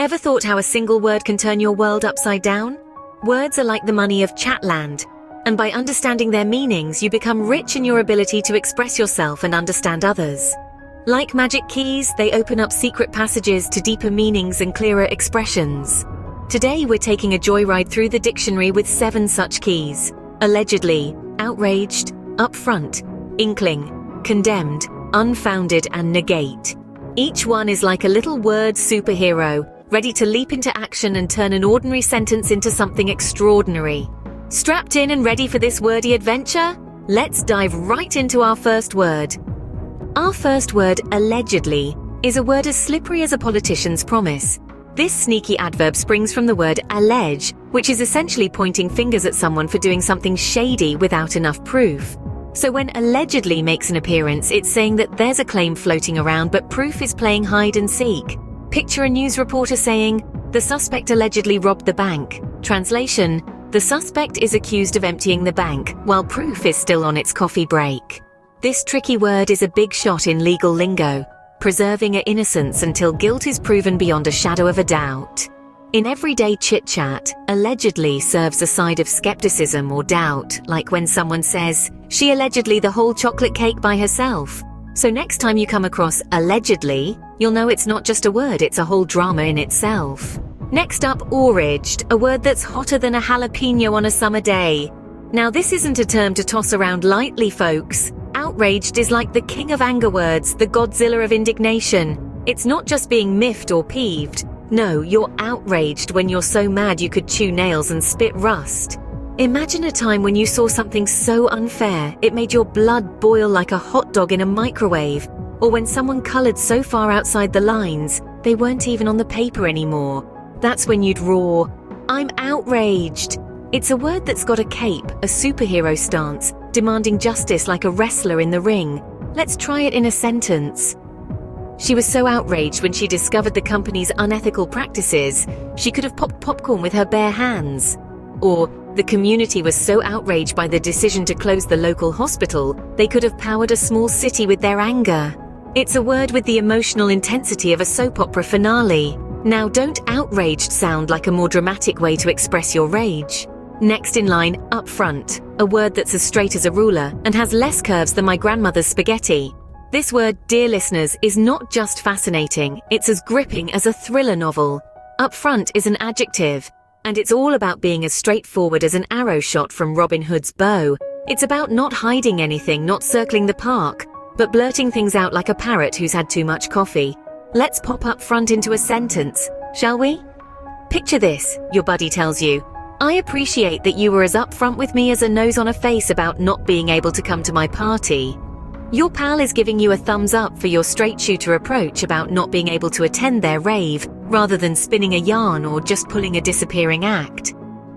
Ever thought how a single word can turn your world upside down? Words are like the money of Chatland, and by understanding their meanings, you become rich in your ability to express yourself and understand others. Like magic keys, they open up secret passages to deeper meanings and clearer expressions. Today, we're taking a joyride through the dictionary with 7 such keys: allegedly, outraged, upfront, inkling, condemned, unfounded, and negate. Each one is like a little word superhero, ready to leap into action and turn an ordinary sentence into something extraordinary. Strapped in and ready for this wordy adventure? Let's dive right into our first word. Our first word, allegedly, is a word as slippery as a politician's promise. This sneaky adverb springs from the word allege, which is essentially pointing fingers at someone for doing something shady without enough proof. So when allegedly makes an appearance, it's saying that there's a claim floating around, but proof is playing hide and seek. Picture a news reporter saying, "The suspect allegedly robbed the bank." Translation: the suspect is accused of emptying the bank, while proof is still on its coffee break. This tricky word is a big shot in legal lingo, preserving our innocence until guilt is proven beyond a shadow of a doubt. In everyday chit-chat, allegedly serves a side of skepticism or doubt, like when someone says, "She allegedly the whole chocolate cake by herself." So next time you come across allegedly, you'll know it's not just a word, it's a whole drama in itself. Next up, outraged, a word that's hotter than a jalapeno on a summer day. Now this isn't a term to toss around lightly, folks. Outraged is like the king of anger words, the Godzilla of indignation. It's not just being miffed or peeved. No, you're outraged when you're so mad you could chew nails and spit rust. Imagine a time when you saw something so unfair, it made your blood boil like a hot dog in a microwave, or when someone colored so far outside the lines, they weren't even on the paper anymore. That's when you'd roar, "I'm outraged." It's a word that's got a cape, a superhero stance, demanding justice like a wrestler in the ring. Let's try it in a sentence. She was so outraged when she discovered the company's unethical practices, she could have popped popcorn with her bare hands. Or, the community was so outraged by the decision to close the local hospital, they could have powered a small city with their anger. It's a word with the emotional intensity of a soap opera finale. Now, don't outraged sound like a more dramatic way to express your rage? Next in line, upfront, a word that's as straight as a ruler and has less curves than my grandmother's spaghetti. This word, dear listeners, is not just fascinating, it's as gripping as a thriller novel. Upfront is an adjective, and it's all about being as straightforward as an arrow shot from Robin Hood's bow. It's about not hiding anything, not circling the park, but blurting things out like a parrot who's had too much coffee. Let's pop upfront into a sentence, shall we? Picture this, your buddy tells you, "I appreciate that you were as upfront with me as a nose on a face about not being able to come to my party." Your pal is giving you a thumbs up for your straight-shooter approach about not being able to attend their rave, rather than spinning a yarn or just pulling a disappearing act.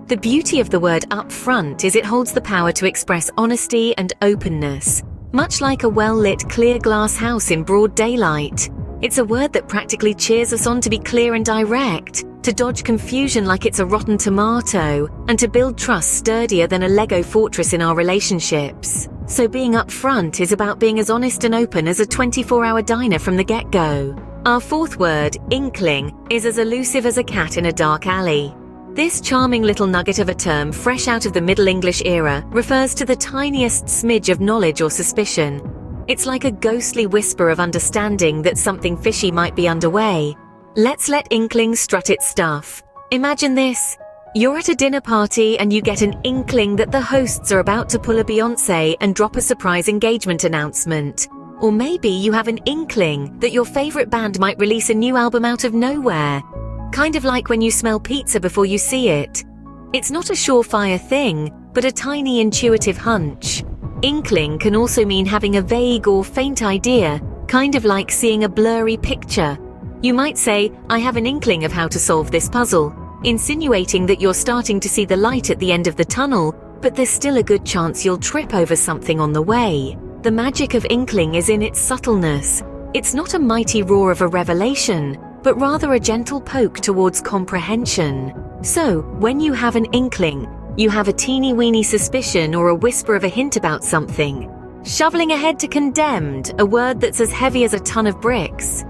The beauty of the word upfront is it holds the power to express honesty and openness, much like a well-lit clear glass house in broad daylight. It's a word that practically cheers us on to be clear and direct, to dodge confusion like it's a rotten tomato, and to build trust sturdier than a Lego fortress in our relationships. So being upfront is about being as honest and open as a 24-hour diner from the get-go. Our fourth word, inkling, is as elusive as a cat in a dark alley. This charming little nugget of a term, fresh out of the Middle English era, refers to the tiniest smidge of knowledge or suspicion. It's like a ghostly whisper of understanding that something fishy might be underway. Let's let inkling strut its stuff. Imagine this. You're at a dinner party and you get an inkling that the hosts are about to pull a Beyoncé and drop a surprise engagement announcement. Or maybe you have an inkling that your favorite band might release a new album out of nowhere. Kind of like when you smell pizza before you see it. It's not a surefire thing, but a tiny intuitive hunch. Inkling can also mean having a vague or faint idea, kind of like seeing a blurry picture. You might say, "I have an inkling of how to solve this puzzle," insinuating that you're starting to see the light at the end of the tunnel, but there's still a good chance you'll trip over something on the way. The magic of inkling is in its subtleness. It's not a mighty roar of a revelation, but rather a gentle poke towards comprehension. So, when you have an inkling, you have a teeny-weeny suspicion or a whisper of a hint about something. Shoveling ahead to condemned, a word that's as heavy as a ton of bricks.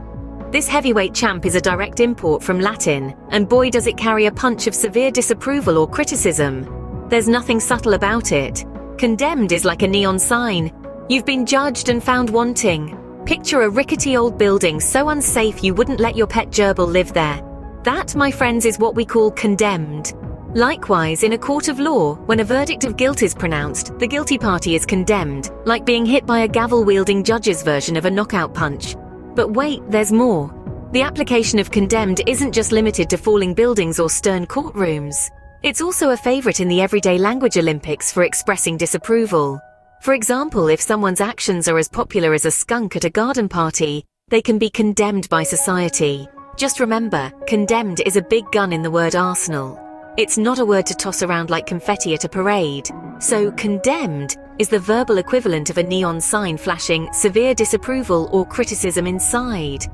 This heavyweight champ is a direct import from Latin, and boy does it carry a punch of severe disapproval or criticism. There's nothing subtle about it. Condemned is like a neon sign. You've been judged and found wanting. Picture a rickety old building so unsafe you wouldn't let your pet gerbil live there. That, my friends, is what we call condemned. Likewise, in a court of law, when a verdict of guilt is pronounced, the guilty party is condemned, like being hit by a gavel-wielding judge's version of a knockout punch. But wait, there's more. The application of condemned isn't just limited to falling buildings or stern courtrooms. It's also a favorite in the everyday language Olympics for expressing disapproval. For example, if someone's actions are as popular as a skunk at a garden party, they can be condemned by society. Just remember, condemned is a big gun in the word arsenal. It's not a word to toss around like confetti at a parade. So, condemned is the verbal equivalent of a neon sign flashing severe disapproval or criticism inside.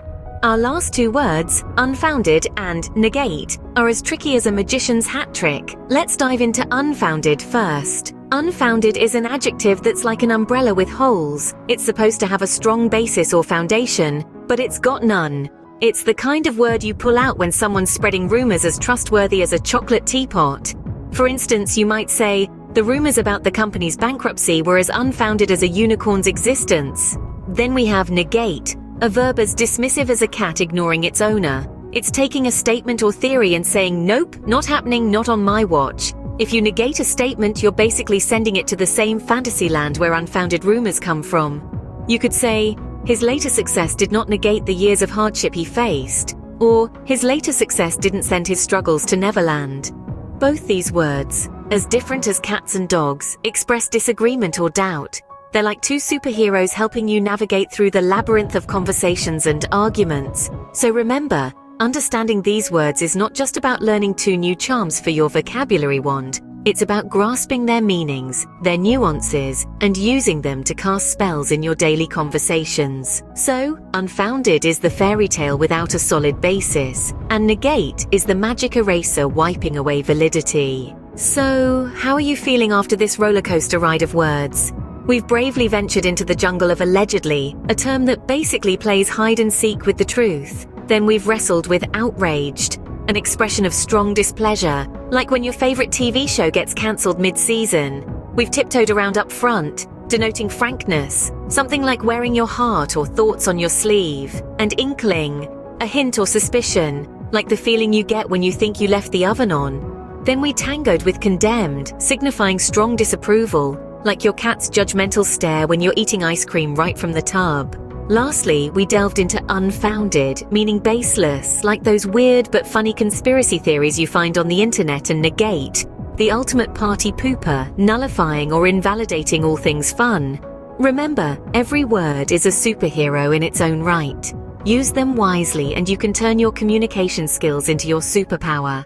Our last two words, unfounded and negate, are as tricky as a magician's hat trick. Let's dive into unfounded first. Unfounded is an adjective that's like an umbrella with holes. It's supposed to have a strong basis or foundation, but it's got none. It's the kind of word you pull out when someone's spreading rumors as trustworthy as a chocolate teapot. For instance, you might say, the rumors about the company's bankruptcy were as unfounded as a unicorn's existence. Then we have negate, a verb as dismissive as a cat ignoring its owner. It's taking a statement or theory and saying, nope, not happening, not on my watch. If you negate a statement, you're basically sending it to the same fantasy land where unfounded rumors come from. You could say, his later success did not negate the years of hardship he faced, or his later success didn't send his struggles to Neverland. Both these words, as different as cats and dogs, express disagreement or doubt. They're like two superheroes helping you navigate through the labyrinth of conversations and arguments. So remember, understanding these words is not just about learning two new charms for your vocabulary wand. It's about grasping their meanings, their nuances, and using them to cast spells in your daily conversations. So, unfounded is the fairy tale without a solid basis, and negate is the magic eraser wiping away validity. So, how are you feeling after this rollercoaster ride of words? We've bravely ventured into the jungle of allegedly, a term that basically plays hide and seek with the truth. Then we've wrestled with outraged, an expression of strong displeasure, like when your favorite TV show gets cancelled mid-season. We've tiptoed around up front, denoting frankness, something like wearing your heart or thoughts on your sleeve, and inkling, a hint or suspicion, like the feeling you get when you think you left the oven on. Then we tangoed with condemned, signifying strong disapproval, like your cat's judgmental stare when you're eating ice cream right from the tub. Lastly, we delved into unfounded, meaning baseless, like those weird but funny conspiracy theories you find on the internet, and negate, the ultimate party pooper, nullifying or invalidating all things fun. Remember, every word is a superhero in its own right. Use them wisely and you can turn your communication skills into your superpower.